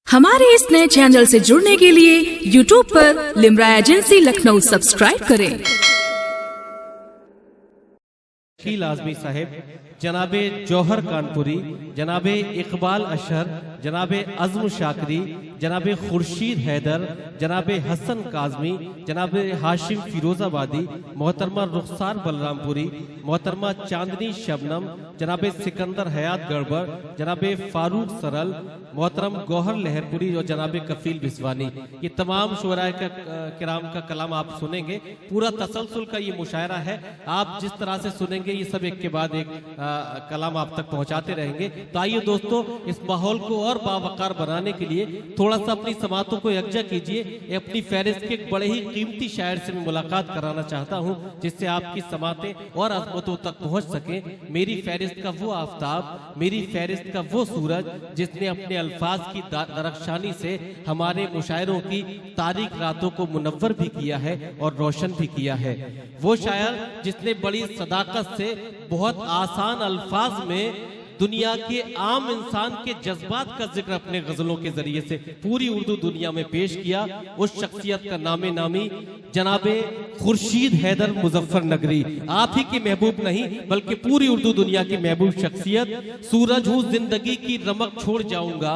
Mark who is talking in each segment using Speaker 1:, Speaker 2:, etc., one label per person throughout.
Speaker 1: हमारे इस नए चैनल से जुड़ने के लिए YouTube पर लिम्रा एजेंसी लखनऊ सब्सक्राइब करें।
Speaker 2: शकील आजमी साहेब, जनाबे जौहर कानपुरी, जनाबे इकबाल अशहर, जनाबे अज़्म शाकरी, जनाबे खुर्शीद हैदर, जनाबे हसन काजमी, जनाबे हाशिम फिरोजाबादी, मोहतरमा रुखसार बलरामपुरी, मोहतरमा चांदनी शबनम, जनाबे सिकंदर हयात गड़बड़, जनाबे फारूक सरल, मोहतरम गौहर लहरपुरी और जनाबे कफील बिस्वानी, ये तमाम शुअराए किराम का कलाम आप सुनेंगे। पूरा तसलसल का ये मुशायरा है, आप जिस तरह से सुनेंगे ये सब एक के बाद एक कलाम आप तक पहुंचाते रहेंगे। तो आइए दोस्तों, इस माहौल को और बावकार बनाने के लिए थोड़ा सा अपनी समातों को यकजा कीजिए। अपनी फहरिस्त के एक बड़े ही कीमती शायर से मैं मुलाकात कराना चाहता हूं, जिससे आपकी समातें और अजमतों तक पहुंच सकें। मेरी फहरिस्त का वो आफताब, मेरी फहरिस्त का वो सूरज जिसने अपने अल्फाज की दरख्शानी से हमारे मुशायरों की तारीख रातों को मुनव्वर भी किया है और रोशन भी किया है। वो शायर जिसने बड़ी सदाकत से बहुत आसान अल्फाज में दुनिया के आम इंसान के जज्बात का जिक्र अपने गजलों के जरिए से पूरी उर्दू दुनिया में पेश किया। उस शख्सियत का नामे नामी जनाबे खुर्शीद हैदर मुजफ्फर नगरी, आप ही के महबूब नहीं बल्कि पूरी उर्दू दुनिया की महबूब शख्सियत। सूरज हूँ जिंदगी की रमक छोड़ जाऊंगा,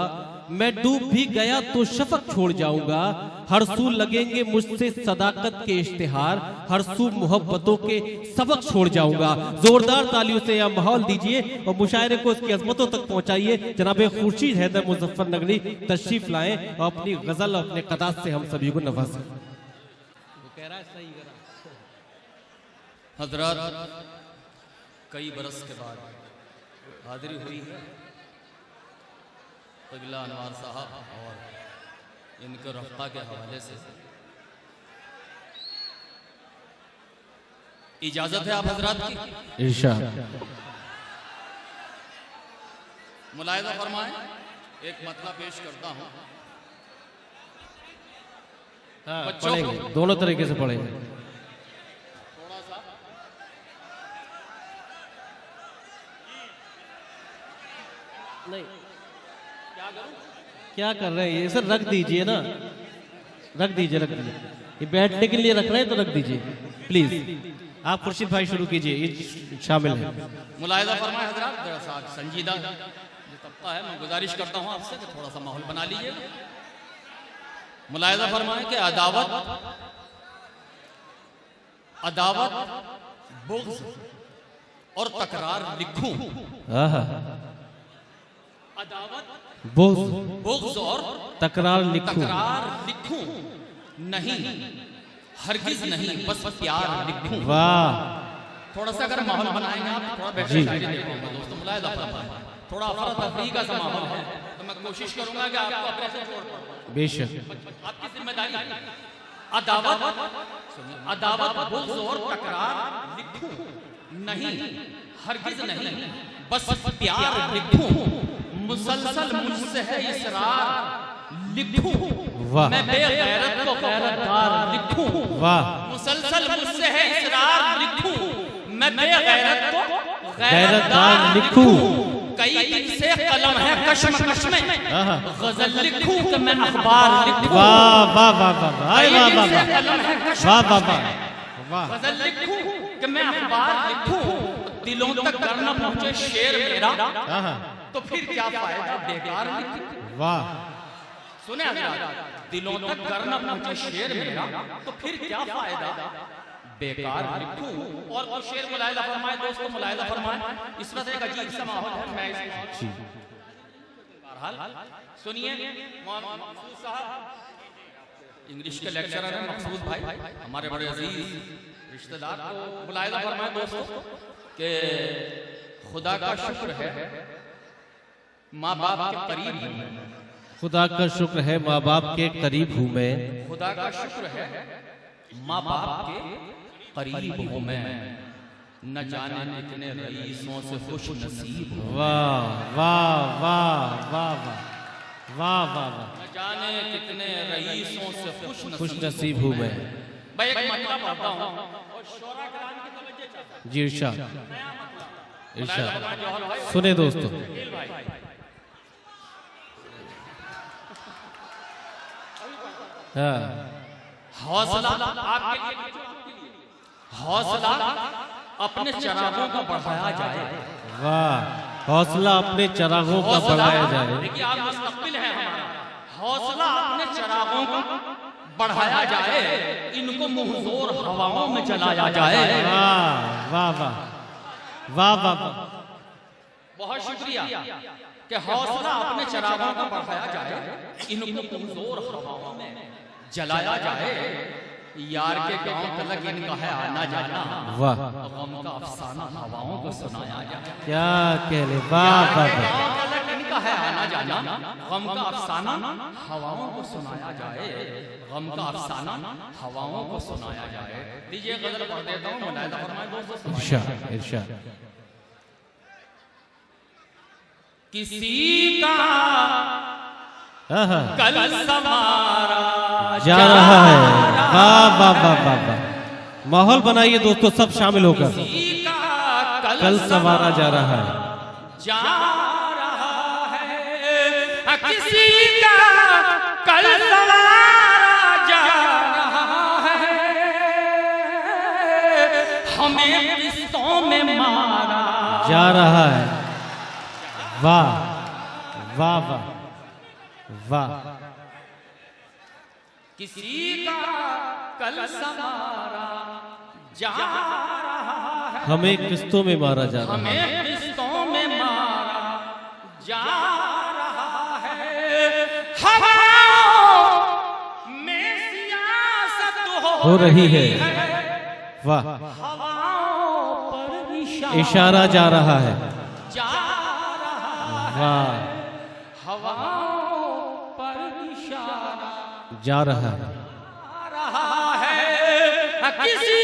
Speaker 2: मैं डूब भी गया तो शफक छोड़ जाऊंगा। हर सू लगेंगे मुझसे सदाकत के इश्तिहार, हर सू मोहब्बतों के सबक छोड़ जाऊंगा। जोरदार तालियों से यह माहौल दीजिए और मुशायरे को इसकी अजमतों तक पहुंचाइए। जनाबे खुर्शीद हैदर मुजफ्फर नगरी तशरीफ लाएं और अपनी गजल और अपने कदात से हम सभी को नवाजें।
Speaker 3: हजरत, कई बरस के बाद हाजिरी हुई है क़िबला अनवार साहब और इनके रफ़्क़ा के हवाले से। इजाज़त है आप हजरात की?
Speaker 2: इंशाअल्लाह।
Speaker 3: मुलाहिज़ा फरमाएं, एक मतला पेश करता हूँ।
Speaker 2: पढ़ेंगे, दोनों तरीके से पढ़ेंगे।
Speaker 3: थोड़ा सा
Speaker 2: नहीं, क्या कर रहे हैं ये सर? रख दीजिए ना, रख दीजिए, रख दीजिए। ये बैठने के लिए रख रहे हैं तो रख दीजिए प्लीज। आप खुर्शीद भाई शुरू कीजिए, ये शामिल है।
Speaker 3: मुलाहिज़ा फरमाएं हजरात, जरा सा संजीदा जो तबका है, मैं गुजारिश करता हूँ आपसे कि थोड़ा सा माहौल बना लीजिए। मुलाहिज़ा फरमाएं कि अदावत, बुग़्ज़ और तकरार लिखूं। बुग़्ज़ और
Speaker 2: तकरार लिखूं
Speaker 3: नहीं, हरगिज़ नहीं, बस प्यार लिखूं।
Speaker 2: वाह,
Speaker 3: थोड़ा सा अगर माहौल बनाएंगे आप, थोड़ा बेहतर शायरी देखूंगा दोस्तों। मुलाहिज़ा फरमाएं, थोड़ा अफरा तफरी का सा माहौल है तो मैं कोशिश करूंगा कि आपको अपने से छोड़ पाऊं।
Speaker 2: बेशक
Speaker 3: आपकी जिम्मेदारी है। अदावत, बुग़्ज़ और तकरार लिखूं नहीं, हरगिज़ नहीं, बस प्यार लिखूं। मुसलसल मुझसे है इसरार लिखूं, मैं बेगैरत को गैरतदार लिखूं।
Speaker 2: वाह,
Speaker 3: मुसलसल मुझसे है इसरार लिखूं, मैं बेगैरत को
Speaker 2: गैरतदार लिखूं।
Speaker 3: कई दिन से कलम है कशमकश में, गजल लिखूं कि मैं अखबार लिखूं।
Speaker 2: वाह वाह वाह वाह वाह वाह वाह वाह,
Speaker 3: गजल लिखूं कि मैं अखबार लिखूं। दिलों तक गर न पहुंचे शेर मेरा तो फिर क्या फायदा बेकार लिखूं।
Speaker 2: वाह,
Speaker 3: सुने हजरात, दिलों तक गर न पहुंचे शेर मेरा तो फिर क्या फायदा बेकार लिखूं। और वो शेर मुलाहिज़ा फरमाए दोस्तों, मुलाहिज़ा फरमाए। इस वक्त एक अजीब सा माहौल है, मैं बहरहाल सुनिए। मखसूस साहब इंग्लिश के लेक्चरर हैं, मखसूस भाई हमारे बड़े अजीज रिश्तेदार। तो मुलाहिज़ा फरमाए दोस्तों कि खुदा का शुक्र है माँ बाप के करीब हूँ मैं।
Speaker 2: खुदा का शुक्र है माँ बाप के करीब हूँ मैं।
Speaker 3: खुदा का शुक्र है माँ बाप के करीब हूँ मैं, न जाने कितने रईसों से खुश नसीब हूँ।
Speaker 2: वाह वाह वाह वाह वाह वाह वाह,
Speaker 3: न जाने कितने रईसों से
Speaker 2: खुश नसीब हूँ मैं।
Speaker 3: भाई एक मतलब पढ़ता हूँ और शोरा कराम की तवज्जो चाहता हूँ।
Speaker 2: जी इरशाद, इरशाद सुने दोस्तों। हाँ।
Speaker 3: हौसला आपके लिए, हौसला अपने चरागों को बढ़ाया जाए।
Speaker 2: वाह, हौसला अपने चरागों का बढ़ाया जाए।
Speaker 3: देखिए आप मुस्तकबिल है हमारा, हौसला अपने चरागों को बढ़ाया जाए, इनको मुंहजोर हवाओं में जलाया जाए।
Speaker 2: वाह वाह वाह वाह वाह,
Speaker 3: बहुत शुक्रिया कि हौसला अपने चरागों को बढ़ाया जाए, इनको मुंहजोर हवाओं में जलाया जाए। यार के गांव तलक इनका है आना जाना,
Speaker 2: वाह,
Speaker 3: गम का अफसाना हवाओं को सुनाया जाए।
Speaker 2: क्या कह ले, वाह वाह वाह,
Speaker 3: गांव तलक इनका है आना जाना, गम का अफसाना हवाओं को सुनाया जाए, गम का अफसाना हवाओं को सुनाया जाए। लीजिए गजल पढ़ देता हूँ, मुलाहिजा फरमाएं दोस्तों।
Speaker 2: इरशाद इरशाद।
Speaker 3: किसी का
Speaker 2: हाँ,
Speaker 3: कल सवारा
Speaker 2: जा रहा है। वाह वाह वाह वाह वाह, माहौल बनाइए दोस्तों सब शामिल होकर।
Speaker 3: किसी का
Speaker 2: कल सवारा जा रहा है,
Speaker 3: जा रहा है, किसी का कल सवारा जा रहा है, हमें रिश्तों में मारा
Speaker 2: जा रहा है। वाह वाह वाह वाह,
Speaker 3: किसी का कल सवारा जा रहा है,
Speaker 2: हमें किस्तों में मारा जा रहा है,
Speaker 3: हमें रिश्तों में मारा जा रहा है, हवाओं में सियासत
Speaker 2: हो रही है। वाह,
Speaker 3: हवाओं पर
Speaker 2: इशारा जा रहा है।
Speaker 3: जा रहा है,
Speaker 2: वाह,
Speaker 3: हवाओं पर इशारा
Speaker 2: जा रहा है।
Speaker 3: आ रहा है, किसी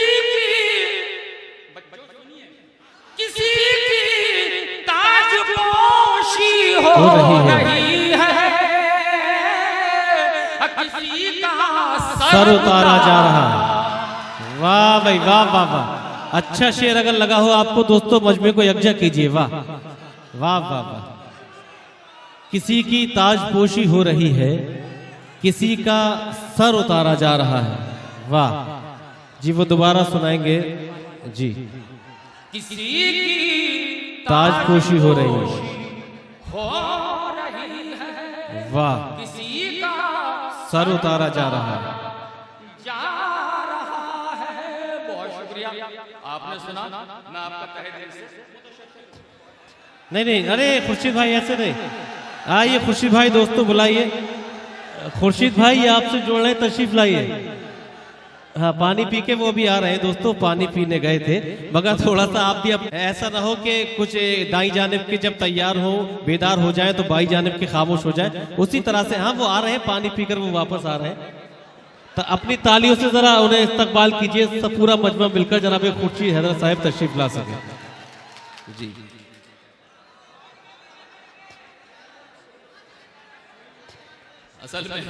Speaker 3: की ताजपोशी हो रही है, किसी का
Speaker 2: सर उतारा जा रहा है। वाह भाई वाह वाह वाह, अच्छा शेर अगर लगा हो आपको दोस्तों मजमे को यकजा कीजिए। वाह वाह वाह वाह, किसी की ताजपोशी हो रही है, किसी का सर उतारा जा रहा है। वाह जी, वो दोबारा सुनाएंगे जी।
Speaker 3: किसी की
Speaker 2: ताजपोशी हो रही है, वाह,
Speaker 3: किसी का
Speaker 2: सर उतारा जा रहा है।
Speaker 3: जा रहा है। बहुत शुक्रिया, आपने सुना, मैं आपका तहे दिल से
Speaker 2: नहीं नहीं, अरे खुर्शीद भाई ऐसे नहीं, आइए खुर्शीद भाई दोस्तों बुलाइए। खुर्शीद भाई ये आपसे जोड़ रहे हैं, तशरीफ लाइए। हाँ, पानी पी के वो भी आ रहे हैं दोस्तों, पानी पीने गए थे, मगर थोड़ा सा आप भी, अब ऐसा ना हो कि कुछ दाई जानिब के जब तैयार हो बेदार हो जाए तो बाई जानिब के खामोश हो जाए, उसी तरह से। हाँ, वो आ रहे हैं पानी पीकर, वो वापस आ रहे हैं, तो अपनी तालियों से जरा उन्हें इस्तकबाल कीजिए, सब पूरा मजमा मिलकर जनाब खुर्शीद हैदर साहब तशरीफ ला सके जी।
Speaker 3: असल में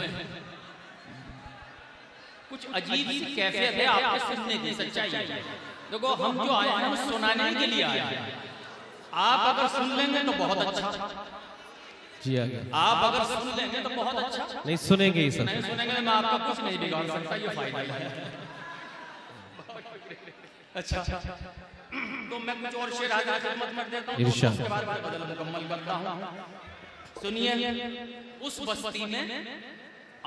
Speaker 3: कुछ अजीब सी कैफियत है आपके सुनने की, सच्चाई है। देखो हम जो आए हैं हम सुनाने के लिए आए हैं, आप अगर सुन लेंगे तो बहुत अच्छा
Speaker 2: जी, आगे
Speaker 3: आप अगर सुन लेंगे तो बहुत अच्छा,
Speaker 2: नहीं सुनेंगे ही सर,
Speaker 3: नहीं सुनेंगे तो मैं आपका कुछ नहीं बिगाड़ सकता, ये फायदा है। अच्छा, तो मैं कुछ और शेर आगे खिदमत कर देता हूं,
Speaker 2: इरशाद।
Speaker 3: उसके बाद मैं गजल मुकम्मल करता हूं। सुनिए, उस बस्ती में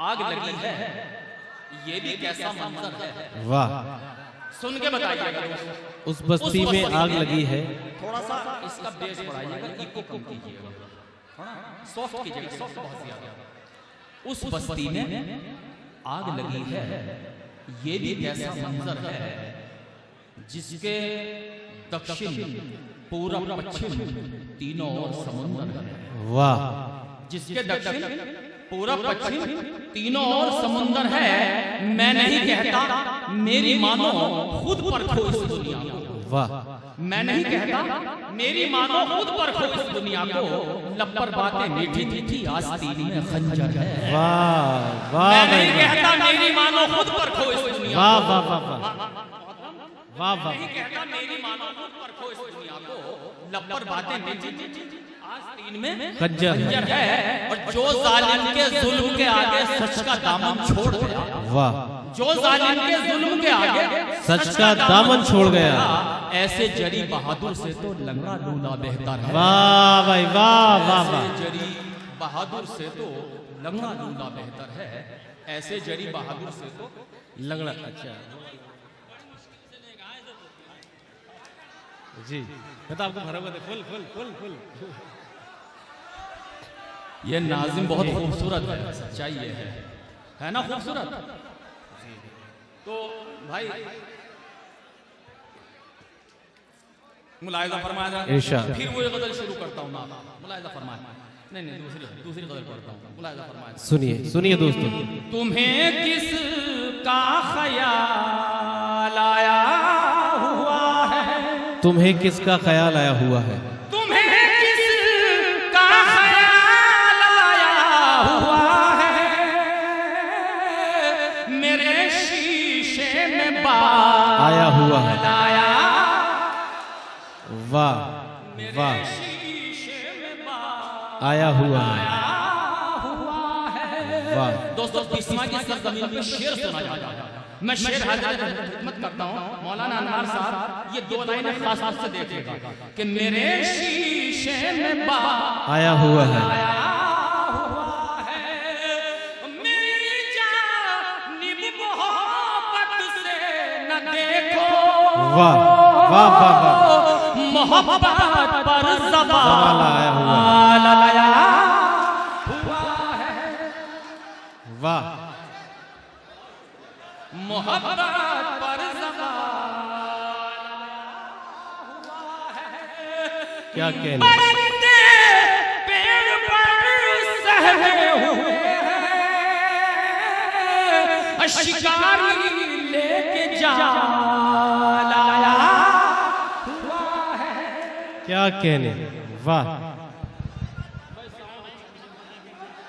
Speaker 3: आग लगी है, ये भी कैसा मंजर है।
Speaker 2: वाह,
Speaker 3: सुन के बताइएगा।
Speaker 2: उस बस्ती में आग लगी है,
Speaker 3: थोड़ा सा इसका बेस बढ़ाइएगा, इको कम कीजिएगा, थोड़ा सॉफ्ट कीजिएगा, सॉफ्ट बहुत ज्यादा। उस बस्ती में आग लगी है, ये भी कैसा मंजर है, जिसके दक्षिण पूरब पश्चिम तीनों ओर समुद्र है।
Speaker 2: वाह,
Speaker 3: जिसके दक्षिण पूरब पश्चिम तीनों ओर समुद्र है। मैं नहीं कहता मेरी मानो खुद परखो इस दुनिया को।
Speaker 2: वाह,
Speaker 3: मैं नहीं कहता मेरी मानो खुद परखो इस दुनिया को। लब पर बातें मीठी मीठी, आस्तीन में खंजर है।
Speaker 2: वाह वाह,
Speaker 3: मैं नहीं कहता मेरी मानो खुद परखो इस दुनिया
Speaker 2: वाह
Speaker 3: को।
Speaker 2: वाह वाह वाह वाह वाह,
Speaker 3: नहीं कहता मेरी मानो खुद परखो इस दुनिया को। लब पर बातें मीठी मीठी, आस्तीन में
Speaker 2: खंजर
Speaker 3: खंजर है। और जो जालिम के जुल्म के आगे सच का दामन छोड़ गया,
Speaker 2: वाह,
Speaker 3: जो जालिम के जुल्म के आगे
Speaker 2: सच का दामन छोड़ गया,
Speaker 3: ऐसे जरी बहादुर से तो लंगड़ा लूला बेहतर है।
Speaker 2: वाह भाई वाह वाह वाह।
Speaker 3: ऐसे जरी बहादुर से तो लंगड़ा लूला बेहतर है, ऐसे जरी बहादुर से तो
Speaker 2: लंगड़ा। अच्छा जी, मैं तो आपको भरोगा दे, फुल फुल फुल फुल।
Speaker 3: ये नाजिम बहुत खूबसूरत है, सच्चाई ये है ना खूबसूरत। तो भाई मुलाहिजा फरमाया,
Speaker 2: इरशाद।
Speaker 3: फिर वो गजल शुरू करता हूँ ना, मुलाहिजा फरमाया, नहीं दूसरी गजल पढ़ता हूँ, मुलाहिजा फरमाया।
Speaker 2: सुनिए सुनिए दोस्तों।
Speaker 3: तुम्हें किस का ख्याल आया हुआ है,
Speaker 2: तुम्हें किसका ख्याल आया हुआ है,
Speaker 3: तुम्हें किसका ख्याल आया हुआ है, मेरे शीशे में बाल
Speaker 2: आया हुआ है।
Speaker 3: आया,
Speaker 2: वाह वाह,
Speaker 3: शीशे में बाल
Speaker 2: आया हुआ है, वाह।
Speaker 3: दोस्तों बिस्मा की सरजमीन पे शेर सुना जाता है। मैं शेर हाजिर खिदमत करता हूँ, मौलाना अनवर साहब ये दो लाइनें खास तौर से देखिएगा कि मेरे शीशे में बाल
Speaker 2: आया हुआ है,
Speaker 3: मेरी जानिब मोहब्बत से न देखो,
Speaker 2: वाह वाह वाह वाह।
Speaker 3: मोहब्बत पर
Speaker 2: सवाल आया हुआ
Speaker 3: आया
Speaker 2: वाह।
Speaker 3: मोहब्बत पर
Speaker 2: क्या कहने,
Speaker 3: परिंदे पेड़ पर सहमे हुए हैं, शिकारी लेके जाल आया हुआ है।
Speaker 2: क्या कहने, वाह।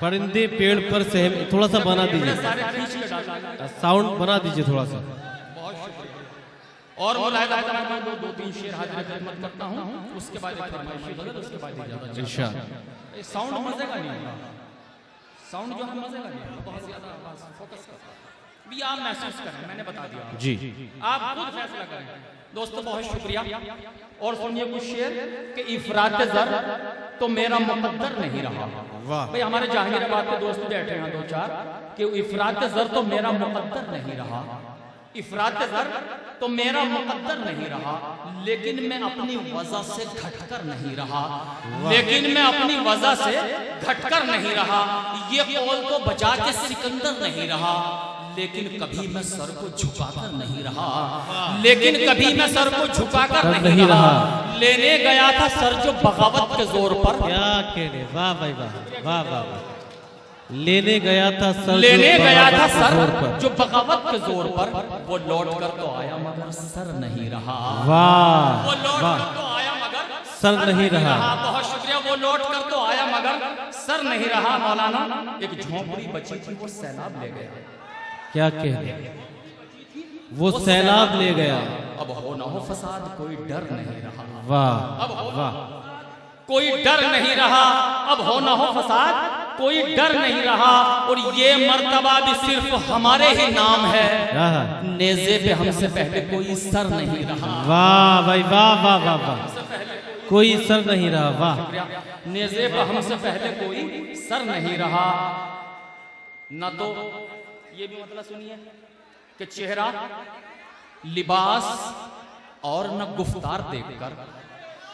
Speaker 2: परिंदे पेड़ पर सहम, थोड़ा सा बना दीजिए,
Speaker 3: सारे खींच के डाला,
Speaker 2: साउंड बना दीजिए थोड़ा सा।
Speaker 3: बहुत शुक्रिया। और मुलाहिजा फरमाया, दो तीन शेर हाजिर खिदमत करता हूँ, उसके बाद एक फरमाइशी गजल, उसके बाद इजाजत।
Speaker 2: इरशाद।
Speaker 3: ये साउंड मजे का नहीं है, साउंड जो है मजे का नहीं है, बहुत ज्यादा आवाज फोकस कर भी आप महसूस करें, मैंने बता दिया
Speaker 2: जी,
Speaker 3: आप खुद फैसला करें। दोस्तों बहुत शुक्रिया। और सुनिए कुछ शेर कि इफरात ज़र तो मेरा मुकद्दर नहीं रहा।
Speaker 2: वाह।
Speaker 3: भाई हमारे जहांगीराबाद के दोस्त बैठे हैं दो चार कि इफरात ज़र तो मेरा मुकद्दर नहीं रहा, इफरात ज़र तो मेरा मुकद्दर नहीं रहा, लेकिन मैं अपनी वजह से घटकर नहीं रहा, लेकिन मैं अपनी वजह से घटकर नहीं रहा। ये कौल तो बचा के सिकंदर नहीं रहा, लेकिन कभी मैं सर को झुकाकर नहीं रहा, लेकिन कभी मैं सर को झुकाकर नहीं रहा। लेने गया था सर जो बगावत के जोर पर,
Speaker 2: क्या कहने, वाह भाई वाह वाह वाह वाह। लेने गया था सर,
Speaker 3: लेने गया था सर
Speaker 2: पर,
Speaker 3: जो बगावत के जोर पर, वो लौट कर तो आया मगर सर नहीं रहा।
Speaker 2: वाह
Speaker 3: वो लौट
Speaker 2: वाह।
Speaker 3: कर तो आया मगर
Speaker 2: सर नहीं रहा।
Speaker 3: बहुत शुक्रिया। वो लौट कर तो आया मगर सर नहीं रहा। मौलाना एक झोंपड़ी बची थी, वो सैलाब ले गया।
Speaker 2: क्या कहने, वो सैलाब ले गया।
Speaker 3: अब हो ना हो फसाद कोई डर नहीं रहा,
Speaker 2: वाह वाह।
Speaker 3: कोई डर नहीं रहा, अब हो ना हो फसाद कोई डर नहीं रहा। और ये मर्तबा भी सिर्फ हमारे ही नाम है, नेज़े पे हमसे पहले कोई सर नहीं रहा।
Speaker 2: वाह भाई वाह वाह वाह वाह। कोई सर नहीं रहा, वाह।
Speaker 3: नेज़े पे हमसे पहले कोई सर नहीं रहा। न तो ये भी मतलब सुनिए कि चेहरा, लिबास और न गुफ्तार देखकर,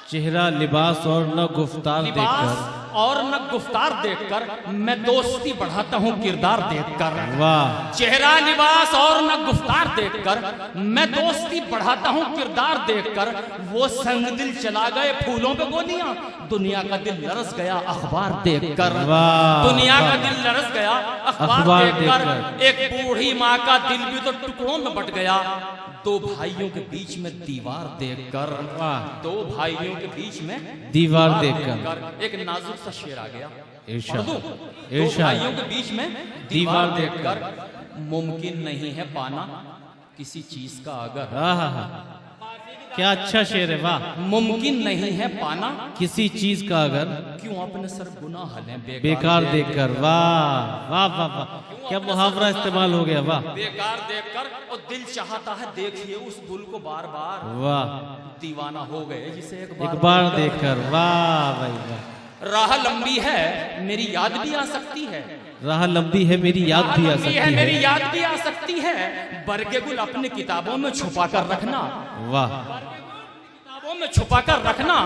Speaker 2: चेहरा, लिबास और न गुफ्तार
Speaker 3: लिबास
Speaker 2: देखकर,
Speaker 3: और न गुफ्तार देखकर मैं दोस्ती बढ़ाता हूँ किरदार देखकर।
Speaker 2: वाह।
Speaker 3: चेहरा, लिबास और न गुफ्तार देखकर मैं दोस्ती बढ़ाता हूँ किरदार देखकर। वो संग दिल चला गए फूलों पे गोलियां, दुनिया का दिल लरस गया अखबार देखकर। दुनिया का दिल लरस गया अखबार देखकर। एक बूढ़ी माँ का दिल भी तो टुकड़ों में बट गया, दो भाइयों के बीच में दीवार देखकर। दो भाइयों के बीच में
Speaker 2: दीवार देखकर।
Speaker 3: एक नाजुक सा शेर आ गया,
Speaker 2: इरशाद।
Speaker 3: दो भाइयों के बीच में दीवार देखकर। मुमकिन नहीं है पाना किसी चीज का अगर,
Speaker 2: क्या अच्छा शेर है, वाह।
Speaker 3: मुमकिन नहीं है पाना
Speaker 2: किसी चीज का अगर
Speaker 3: क्यों अपने सर गुनाह लें
Speaker 2: बेकार देखकर, वाह वाह वाह वाह, क्या मुहावरा इस्तेमाल हो गया, वाह
Speaker 3: बेकार देखकर, और दिल चाहता है देखिए उस गुल को बार बार,
Speaker 2: वाह।
Speaker 3: दीवाना हो गए जिसे
Speaker 2: एक बार देखकर, वाह भाई वाह।
Speaker 3: राह लंबी है मेरी याद भी आ सकती है,
Speaker 2: राह लंबी है मेरी याद भी आ सकती है,
Speaker 3: मेरी याद भी आ सकती है। बरगे गुल अपनी किताबों में छुपा कर रखना,
Speaker 2: वाह।
Speaker 3: किताबों में छुपा कर रखना।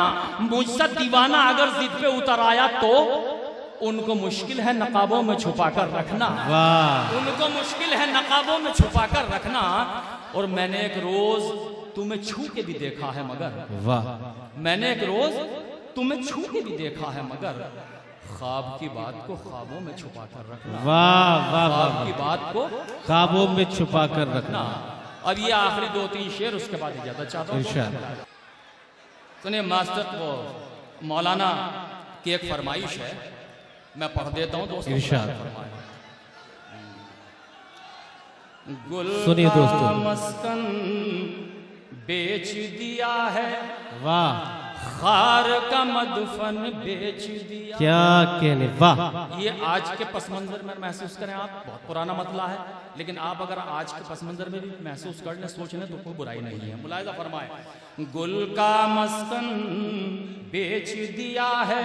Speaker 3: मुझसे दीवाना अगर जिद पे उतर आया तो उनको मुश्किल है नकाबों में छुपा कर रखना,
Speaker 2: वाह।
Speaker 3: उनको मुश्किल है नकाबों में छुपा कर रखना। और मैंने एक रोज तुम्हें छू के भी देखा है मगर,
Speaker 2: वाह।
Speaker 3: मैंने एक रोज तुम्हें छू के भी देखा है मगर ख्वाब की बात को ख्वाबों में छुपा कर रखना,
Speaker 2: वाह वाह
Speaker 3: ख्वाब
Speaker 2: वाह।
Speaker 3: की बात को
Speaker 2: ख्वाबों में छुपा कर रखना।
Speaker 3: अब ये आखिरी 2-3 शेर, उसके बाद इजाजत चाहता हूं।
Speaker 2: इंशाअल्लाह।
Speaker 3: सुनिए मास्टर, वो मौलाना की एक फरमाइश है, मैं पढ़ देता हूं दोस्तों।
Speaker 2: इंशाअल्लाह।
Speaker 3: गुल
Speaker 2: सुनिए
Speaker 3: का
Speaker 2: दोस्तों।
Speaker 3: मस्कन बेच दिया है,
Speaker 2: वाह।
Speaker 3: खार का मदफन बेच दिया।
Speaker 2: क्या कहने, वाह।
Speaker 3: ये आज के पस मंजर में महसूस करें आप, बहुत पुराना मतला है, लेकिन आप अगर आज के पस मंजर में भी महसूस कर लें, सोच लें तो कोई बुराई नहीं है। मुलाहिजा फरमाए, गुल का मस्कन बेच दिया है,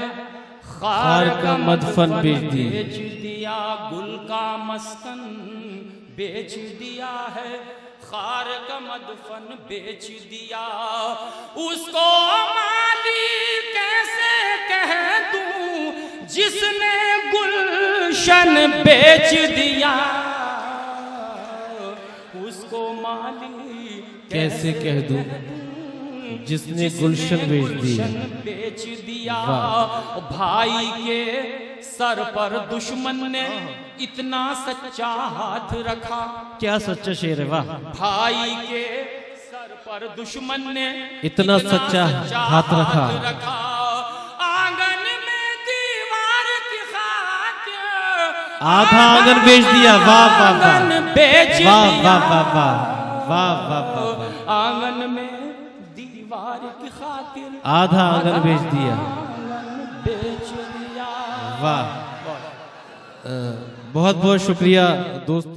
Speaker 3: खार का मदफन बेच दिया। गुल का मस्कन बेच दिया है, खार का मदफन बेच दिया। उसको माली कैसे कह दूं जिसने गुलशन बेच दिया, उसको माली
Speaker 2: कैसे कह दूं जिसने गुलशन बेच दिया।
Speaker 3: भाई के सर पर दुश्मन ने इतना सच्चा हाथ रखा,
Speaker 2: क्या सच्चा शेर है, वाह।
Speaker 3: भाई के सर पर दुश्मन ने
Speaker 2: इतना सच्चा हाथ रखा।
Speaker 3: आंगन में दीवार की खातिर
Speaker 2: आधा आंगन बेच दिया, वाह वाह वाह,
Speaker 3: बेच
Speaker 2: वाह
Speaker 3: दिया।
Speaker 2: वाह वाह वाह वाह वाह वाह।
Speaker 3: आंगन में दीवार की खातिर
Speaker 2: आधा आंगन बेच दिया,
Speaker 3: बेच दिया।
Speaker 2: वाह। बहुत बहुत शुक्रिया दोस्तों।